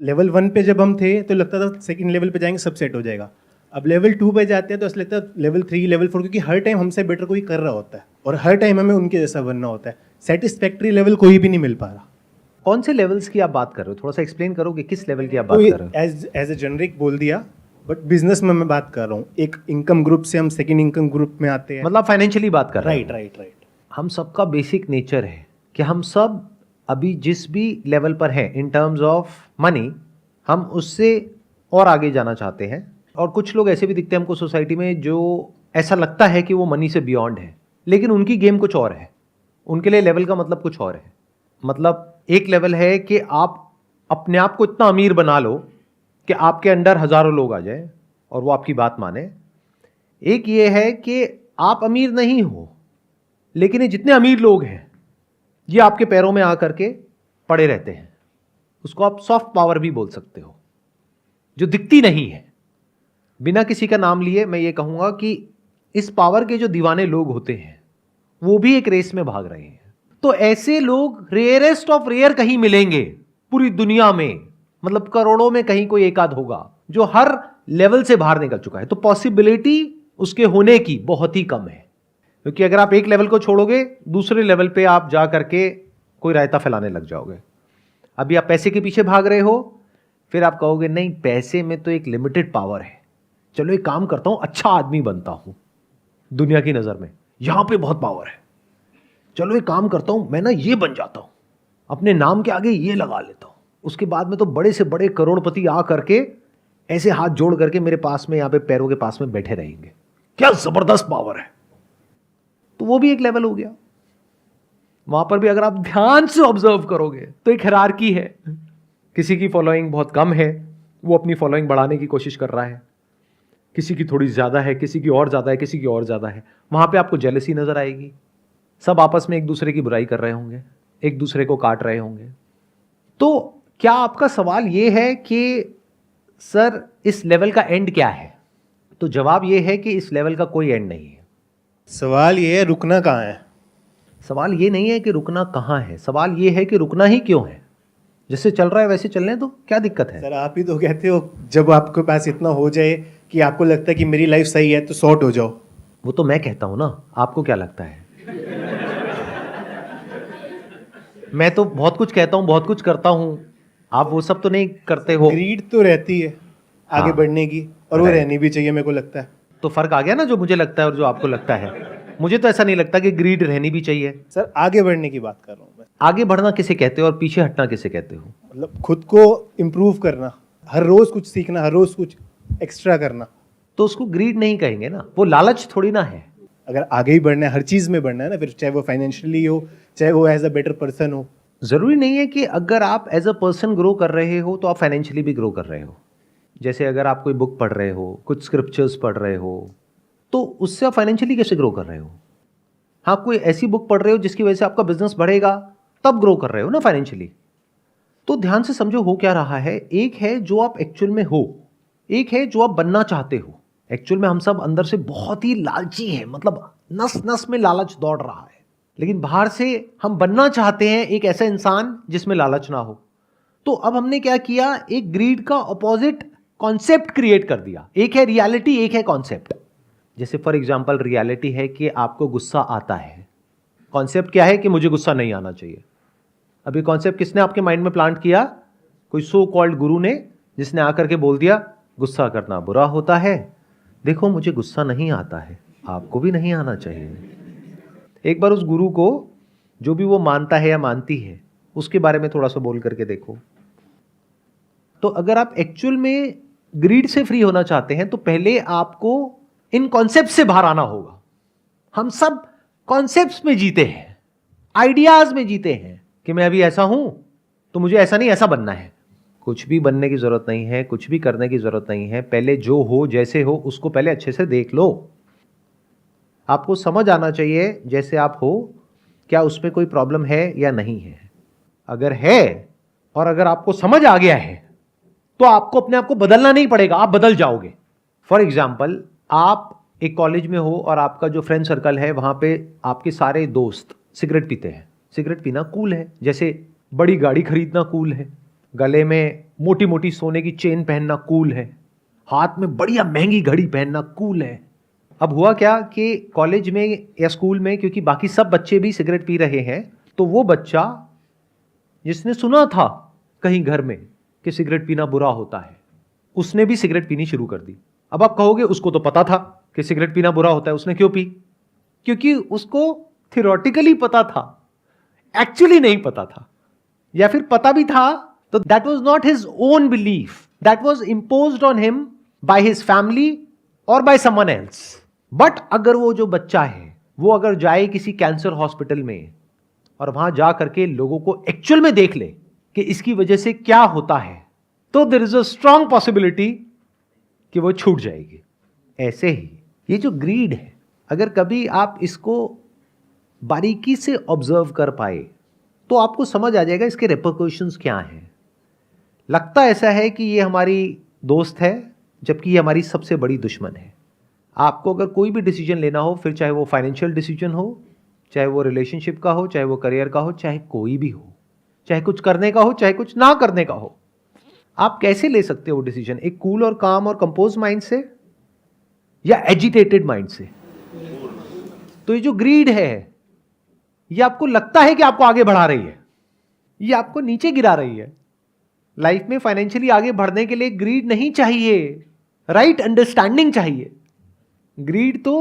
Level 1 पे जब हम थे तो लगता था सेकंड लेवल पे जाएंगे सब सेट हो जाएगा। अब लेवल 2 पे जाते हैं तो ऐसा लगता है लेवल 3 लेवल 4, क्योंकि हर टाइम हमसे बेटर कोई कर रहा होता है और हर टाइम हमें उनके जैसा बनना होता है। सेटिस्फैक्ट्री लेवल कोई भी नहीं मिल पा रहा। कौन से लेवल्स की आप बात कर रहे हो, थोड़ा सा एक्सप्लेन करोगे किस लेवल की आप तो बात कर रहे हो? एज ए जेनरिक बोल दिया, बट बिजनेस में मैं बात कर रहा हूँ। एक इनकम ग्रुप से हम सेकंड इनकम ग्रुप में आते हैं। मतलब फाइनेंशियली बात कर रहे राइट हो? Right right. हम सबका बेसिक नेचर है कि हम सब अभी जिस भी लेवल पर हैं इन टर्म्स ऑफ मनी, हम उससे और आगे जाना चाहते हैं। और कुछ लोग ऐसे भी दिखते हैं हमको सोसाइटी में जो ऐसा लगता है कि वो मनी से बियॉन्ड है, लेकिन उनकी गेम कुछ और है। उनके लिए लेवल का मतलब कुछ और है। मतलब एक लेवल है कि आप अपने आप को इतना अमीर बना लो कि आपके अंडर हजारों लोग आ जाए और वो आपकी बात माने। एक ये है कि आप अमीर नहीं हो, लेकिन ये जितने अमीर लोग हैं ये आपके पैरों में आकर के पड़े रहते हैं। उसको आप सॉफ्ट पावर भी बोल सकते हो, जो दिखती नहीं है। बिना किसी का नाम लिए मैं ये कहूंगा कि इस पावर के जो दीवाने लोग होते हैं वो भी एक रेस में भाग रहे हैं। तो ऐसे लोग रेयरेस्ट ऑफ रेयर कहीं मिलेंगे पूरी दुनिया में, मतलब करोड़ों में कहीं कोई एक आध होगा जो हर लेवल से बाहर निकल चुका है। तो पॉसिबिलिटी उसके होने की बहुत ही कम है, क्योंकि अगर आप एक लेवल को छोड़ोगे दूसरे लेवल पे आप जा करके कोई रायता फैलाने लग जाओगे। अभी आप पैसे के पीछे भाग रहे हो, फिर आप कहोगे नहीं पैसे में तो एक लिमिटेड पावर है, चलो एक काम करता हूं अच्छा आदमी बनता हूं दुनिया की नजर में, यहां पे बहुत पावर है। चलो एक काम करता हूं मैं ना ये बन जाता हूं, अपने नाम के आगे ये लगा लेता हूं, उसके बाद में तो बड़े से बड़े करोड़पति आ करके ऐसे हाथ जोड़ करके मेरे पास में यहां पे पैरों के पास में बैठे रहेंगे। क्या जबरदस्त पावर है। तो वो भी एक लेवल हो गया। वहां पर भी अगर आप ध्यान से ऑब्जर्व करोगे तो एक हायरार्की है। किसी की फॉलोइंग बहुत कम है, वो अपनी फॉलोइंग बढ़ाने की कोशिश कर रहा है। किसी की थोड़ी ज्यादा है, किसी की और ज्यादा है, किसी की और ज्यादा है। वहां पे आपको जेलसी नजर आएगी। सब आपस में एक दूसरे की बुराई कर रहे होंगे, एक दूसरे को काट रहे होंगे। तो क्या आपका सवाल यह है कि सर इस लेवल का एंड क्या है? तो जवाब यह है कि इस लेवल का कोई एंड नहीं है। सवाल ये है रुकना कहाँ है। सवाल ये नहीं है कि रुकना कहाँ है, सवाल ये है कि रुकना ही क्यों है। जैसे चल रहा है वैसे चलने तो क्या दिक्कत है? सर आप ही तो कहते हो जब आपके पास इतना हो जाए कि आपको लगता है कि मेरी लाइफ सही है तो सॉर्ट हो जाओ। वो तो मैं कहता हूं ना, आपको क्या लगता है? मैं तो बहुत कुछ कहता हूं, बहुत कुछ करता हूं, आप वो सब तो नहीं करते हो। ग्रीड तो रहती है आगे हाँ, बढ़ने की, और वो रहनी भी चाहिए मेरे को लगता है। तो फर्क आ गया ना, जो मुझे लगता है और जो आपको लगता है। मुझे तो ऐसा नहीं लगता कि ग्रीड रहनी भी चाहिए। सर आगे बढ़ने की बात कर रहा हूँ मैं। आगे बढ़ना किसे कहते हो और पीछे हटना किसे कहते हो? मतलब खुद को इम्प्रूव करना, हर रोज कुछ सीखना, हर रोज कुछ एक्स्ट्रा करना। तो उसको ग्रीड नहीं कहेंगे ना, वो लालच थोड़ी ना है। अगर आगे ही बढ़ना है, हर चीज में बढ़ना है ना, फिर चाहे वो फाइनेंशियली हो, चाहे वो एज अ बेटर पर्सन हो। जरूरी नहीं है कि अगर आप एज अ पर्सन ग्रो कर रहे हो तो आप फाइनेंशियली भी ग्रो कर रहे हो। जैसे अगर आप कोई बुक पढ़ रहे हो, कुछ स्क्रिप्चर्स पढ़ रहे हो, तो उससे आप फाइनेंशियली कैसे ग्रो कर रहे हो? हाँ, कोई ऐसी बुक पढ़ रहे हो जिसकी वजह से आपका बिजनेस बढ़ेगा, तब ग्रो कर रहे हो ना फाइनेंशियली। तो ध्यान से समझो हो क्या रहा है। एक है जो आप एक्चुअल में हो, एक है जो आप बनना चाहते हो। एक्चुअल में हम सब अंदर से बहुत ही लालची हैं, मतलब नस नस में लालच दौड़ रहा है, लेकिन बाहर से हम बनना चाहते हैं एक ऐसा इंसान जिसमें लालच ना हो। तो अब हमने क्या किया, एक ग्रीड का ऑपोजिट कॉन्सेप्ट क्रिएट कर दिया। एक है रियलिटी, एक है कॉन्सेप्ट। जैसे फॉर एग्जांपल रियलिटी है कि आपको गुस्सा आता है, कॉन्सेप्ट क्या है कि मुझे गुस्सा नहीं आना चाहिए। अभी कॉन्सेप्ट किसने आपके माइंड में प्लांट किया? कोई सो कॉल्ड गुरु ने, जिसने आकर के बोल दिया गुस्सा करना बुरा होता है, देखो मुझे गुस्सा नहीं आता है, आपको भी नहीं आना चाहिए। एक बार उस गुरु को, जो भी वो मानता है या मानती है, उसके बारे में थोड़ा सा बोल करके देखो। तो अगर आप एक्चुअल में ग्रीड से फ्री होना चाहते हैं तो पहले आपको इन कॉन्सेप्ट से बाहर आना होगा। हम सब कॉन्सेप्ट्स में जीते हैं, आइडियाज में जीते हैं कि मैं अभी ऐसा हूं तो मुझे ऐसा नहीं ऐसा बनना है। कुछ भी बनने की जरूरत नहीं है, कुछ भी करने की जरूरत नहीं है। पहले जो हो जैसे हो उसको पहले अच्छे से देख लो। आपको समझ आना चाहिए जैसे आप हो, क्या उसमें कोई प्रॉब्लम है या नहीं है। अगर है और अगर आपको समझ आ गया है तो आपको अपने आप को बदलना नहीं पड़ेगा, आप बदल जाओगे। फॉर एग्जाम्पल, आप एक कॉलेज में हो और आपका जो फ्रेंड सर्कल है वहां पे आपके सारे दोस्त सिगरेट पीते हैं। सिगरेट पीना कूल है, जैसे बड़ी गाड़ी खरीदना कूल है, गले में मोटी मोटी सोने की चेन पहनना कूल है, हाथ में बढ़िया महंगी घड़ी पहनना कूल है। अब हुआ क्या कि कॉलेज में या स्कूल में, क्योंकि बाकी सब बच्चे भी सिगरेट पी रहे हैं, तो वो बच्चा जिसने सुना था कहीं घर में कि सिगरेट पीना बुरा होता है, उसने भी सिगरेट पीनी शुरू कर दी। अब आप कहोगे उसको तो पता था कि सिगरेट पीना बुरा होता है, उसने क्यों पी? क्योंकि उसको थियोरेटिकली पता था, एक्चुअली नहीं पता था, या फिर पता भी था तो that was not his own belief, that was imposed on him by his family और बाय समवन एल्स। बट अगर वो जो बच्चा है वो अगर जाए किसी कैंसर हॉस्पिटल में और वहां जा करके लोगों को एक्चुअल में देख ले कि इसकी वजह से क्या होता है, तो there is a strong possibility कि वो छूट जाएगी। ऐसे ही ये जो ग्रीड है, अगर कभी आप इसको बारीकी से ऑब्जर्व कर पाए तो आपको समझ आ जाएगा इसके रिपरकशंस क्या हैं। लगता ऐसा है कि ये हमारी दोस्त है, जबकि ये हमारी सबसे बड़ी दुश्मन है। आपको अगर कोई भी डिसीजन लेना हो, फिर चाहे वो फाइनेंशियल डिसीजन हो, चाहे वो रिलेशनशिप का हो, चाहे वो करियर का हो, चाहे कोई भी हो, चाहे कुछ करने का हो, चाहे कुछ ना करने का हो, आप कैसे ले सकते हो डिसीजन? एक कूल और काम और कंपोज माइंड से या एजिटेटेड माइंड से? तो ये जो ग्रीड है, ये आपको लगता है कि आपको आगे बढ़ा रही है, ये आपको नीचे गिरा रही है। लाइफ में फाइनेंशियली आगे बढ़ने के लिए ग्रीड नहीं चाहिए, राइट अंडरस्टैंडिंग चाहिए। ग्रीड तो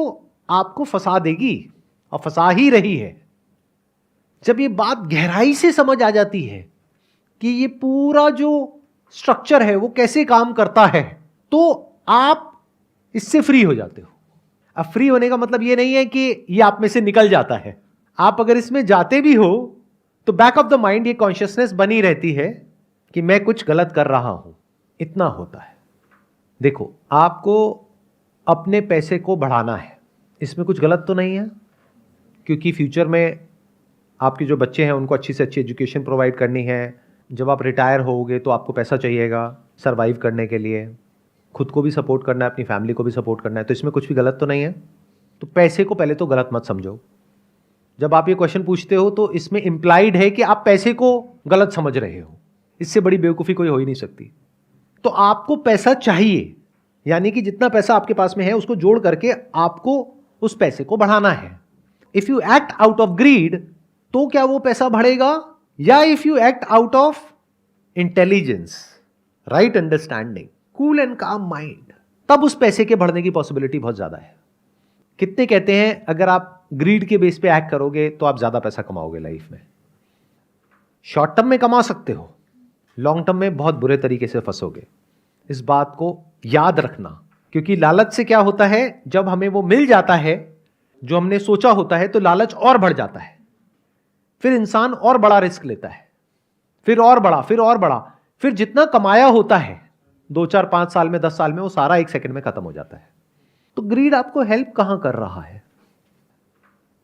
आपको फंसा देगी और फंसा ही रही है। जब ये बात गहराई से समझ आ जाती है कि ये पूरा जो स्ट्रक्चर है वो कैसे काम करता है, तो आप इससे फ्री हो जाते हो। अब फ्री होने का मतलब ये नहीं है कि ये आप में से निकल जाता है। आप अगर इसमें जाते भी हो तो बैक ऑफ द माइंड ये कॉन्शियसनेस बनी रहती है कि मैं कुछ गलत कर रहा हूं। इतना होता है। देखो, आपको अपने पैसे को बढ़ाना है, इसमें कुछ गलत तो नहीं है, क्योंकि फ्यूचर में आपके जो बच्चे हैं उनको अच्छी से अच्छी एजुकेशन प्रोवाइड करनी है। जब आप रिटायर होगे तो आपको पैसा चाहिएगा सर्वाइव करने के लिए, खुद को भी सपोर्ट करना है, अपनी फैमिली को भी सपोर्ट करना है, तो इसमें कुछ भी गलत तो नहीं है। तो पैसे को पहले तो गलत मत समझो। जब आप ये क्वेश्चन पूछते हो तो इसमें इम्प्लाइड है कि आप पैसे को गलत समझ रहे हो। इससे बड़ी बेवकूफ़ी कोई हो ही नहीं सकती। तो आपको पैसा चाहिए, यानी कि जितना पैसा आपके पास में है उसको जोड़ करके आपको उस पैसे को बढ़ाना है। If you act out of greed तो क्या वो पैसा बढ़ेगा, या if you act out of intelligence, right understanding, cool and calm mind, तब उस पैसे के बढ़ने की पॉसिबिलिटी बहुत ज्यादा है। कितने कहते हैं अगर आप ग्रीड के बेस पे एक्ट करोगे तो आप ज्यादा पैसा कमाओगे लाइफ में। शॉर्ट टर्म में कमा सकते हो, लॉन्ग टर्म में बहुत बुरे तरीके से फंसोगे। इस बात को याद रखना, क्योंकि लालच से क्या होता है, जब हमें वो मिल जाता है जो हमने सोचा होता है तो लालच और बढ़ जाता है। फिर इंसान और बड़ा रिस्क लेता है, फिर और बड़ा, फिर और बड़ा, फिर जितना कमाया होता है 2, 4, 5 साल में, 10 साल में, वो सारा 1 सेकंड में खत्म हो जाता है। तो ग्रीड आपको हेल्प कहां कर रहा है?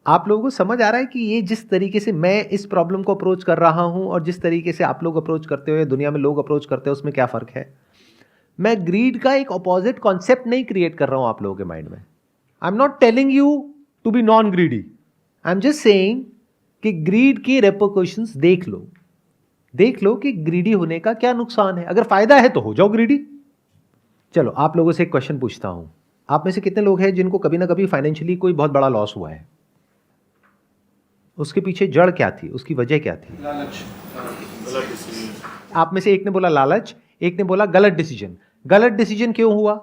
आप लोगों को समझ आ रहा है कि ये जिस तरीके से मैं इस प्रॉब्लम को अप्रोच कर रहा हूं और जिस तरीके से आप लोग अप्रोच करते हो, दुनिया में लोग अप्रोच करते हो, उसमें क्या फर्क है? मैं ग्रीड का एक ऑपोजिट कॉन्सेप्ट नहीं क्रिएट कर रहा हूं आप लोगों के माइंड में। I am not telling you to be non greedy, I am just saying कि ग्रीड की रेपरकशंस देख लो कि ग्रीडी होने का क्या नुकसान है। अगर फायदा है तो हो जाओ ग्रीडी। चलो, आप लोगों से एक क्वेश्चन पूछता हूं, आप में से कितने लोग हैं जिनको कभी ना कभी फाइनेंशियली कोई बहुत बड़ा लॉस हुआ है? उसके पीछे जड़ क्या थी, उसकी वजह क्या थी? लालच, गलत डिसीजन। आप में से एक ने बोला लालच, एक ने बोला गलत डिसीजन। गलत डिसीजन क्यों हुआ?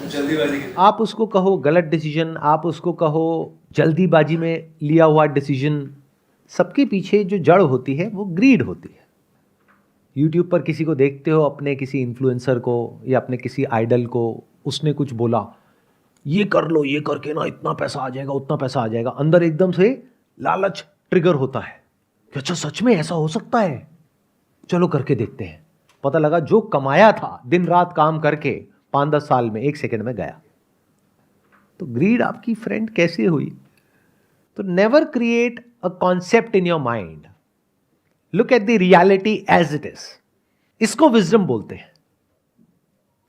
जल्दीबाजी। आप उसको कहो गलत डिसीजन, आप उसको कहो जल्दीबाजी में लिया हुआ डिसीजन, सबके पीछे जो जड़ होती है वो ग्रीड होती है। यूट्यूब पर किसी को देखते हो, अपने किसी इन्फ्लुएंसर को या अपने किसी आइडल को, उसने कुछ बोला, ये कर लो, ये करके ना इतना पैसा आ जाएगा, उतना पैसा आ जाएगा, अंदर एकदम से लालच ट्रिगर होता है कि अच्छा सच में ऐसा हो सकता है, चलो करके देखते हैं। पता लगा जो कमाया था दिन रात काम करके 5-10 साल में 1 सेकंड में गया। तो ग्रीड आपकी फ्रेंड कैसे हुई? तो never create a concept in your mind, look at the reality as it is. इसको विजडम बोलते हैं।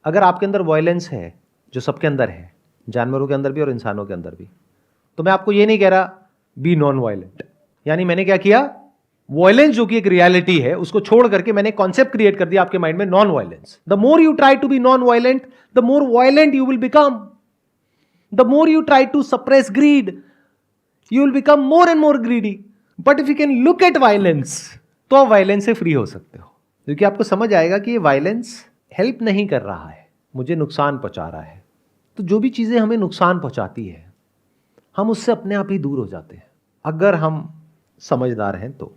अगर आपके अंदर वायलेंस है, जो सबके अंदर है, जानवरों के अंदर भी और इंसानों के अंदर भी, तो मैं आपको ये नहीं कह रहा बी नॉन वायलेंट। यानी मैंने क्या किया, वायलेंस जो कि एक रियलिटी है उसको छोड़ करके मैंने कॉन्सेप्ट क्रिएट कर दिया आपके माइंड में non violence. The more you try to be non violent the more violent you will become. The more you try to suppress greed you will become more and more greedy. But if you can look at violence तो आप violence से free हो सकते हो, क्योंकि आपको समझ आएगा कि ये वायलेंस हेल्प नहीं कर रहा है, मुझे नुकसान पहुंचा रहा है. तो जो भी चीजें हमें नुकसान पहुंचाती है हम उससे अपने आप ही दूर हो जाते हैं अगर हम समझदार हैं तो.